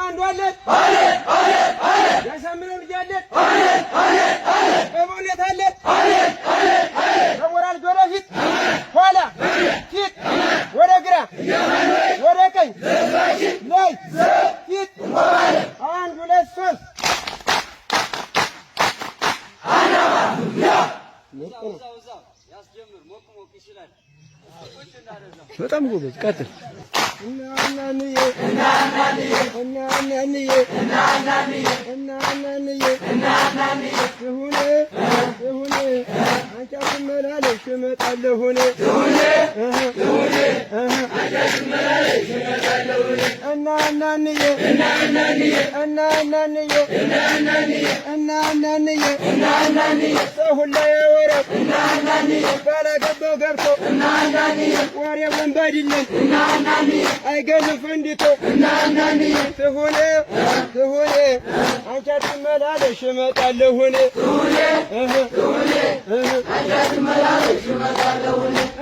አንዱ አለን ያሳምነው ልጅ አለን በመውሌት አለን በሞራል ወደፊት ኋላ ፊት ወደ ግራ ወደ ቀኝ ላይ ፊት አንድ ሁለት ሶስት በጣም ጎበዝ ቀጥል እናናንዬ ይሁን አንቺ አትመላለሽ እመጣለሁ እናናንዬ ሰው ሁላ ያወራው ባላገባው ገብቶ ወሬ ወንበድልን አይገዝም ፈንድቶ ትሁን አንቺ አትመላለሽ እመጣለሁ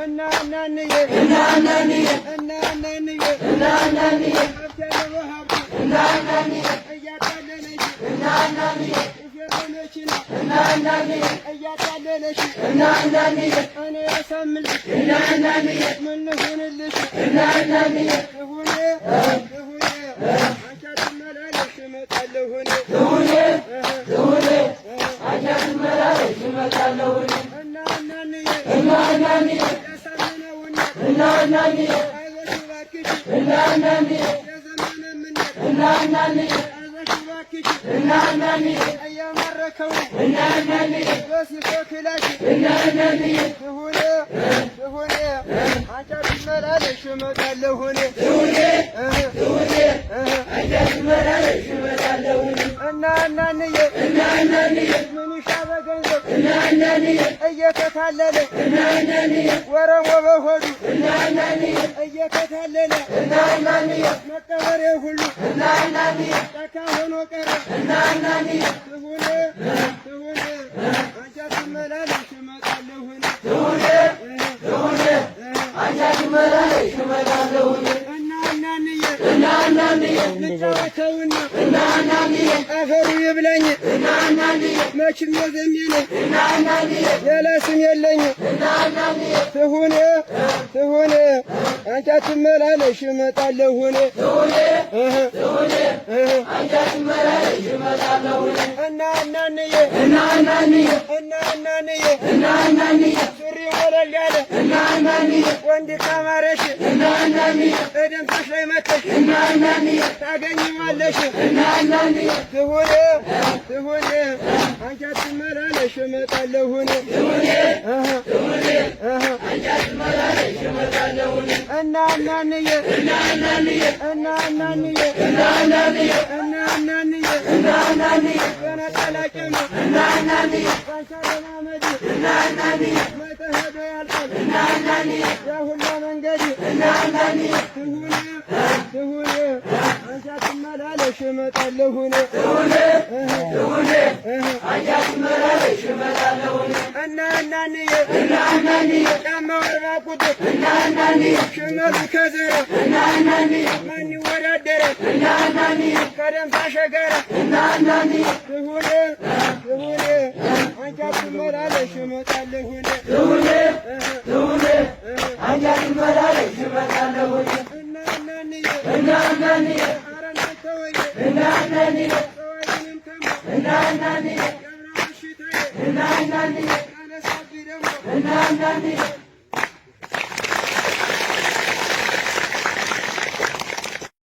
እናናንዬ እያታለለሽ እኔ ያሳምልሽ ምን ልሁንልሽ ትሁን አንቺ አትመላለሽ እመጣለሁ እናናንዬ ያሳምነውና አይዞሽ እባክሽ የዘመነምነት እያማረከው በሲሶ ክላሽ ትሁን አንቺ አትመላለሽ እመጣለሁ እናናንዬ ምን ይሻ በገንዘብ እየተታለለ ወረሞ በሆዱ እየተታለለ መቀበሬ ሁሉ ጫካ ሆኖ ቀረ ትሁን አንቺ አትመላለሽ እመጣለሁ እናናንዬ ልጫወተውና አፈሩ ይብላኝ መችም የዘሜ ነኝ ሌላ ስም የለኝ ትሁን አንቺ አትመላለሽ እመጣለሁ እናናንዬ ሱሪ ወለል ያለ ወንድ ካማረሽ እደምሰሽ ላይ መተሽ ታገኝዋለሽ ትሁን አንቺ አትመላለሽ እመጣለሁ እናናንዬ በነጠላጭም ባንሳለማመድ መተሄዶ ያልቃል ያሁላ መንገድ ትሁን አንቺ አትመላለሽ እመጣለሁ እናናንዬ ጫማው 40 ቁጥር ሽመሉ ከዘራ ማን ይወዳደራል ከደምሳሽ ጋራ ትሁን አንቺ አትመላለሽ እመጣለሁ እናናንዬ ኧረ እናንተ ወዬ ሰዋይንም ተማ ገብረዋሽታዬ አነሳቢ ደግሞ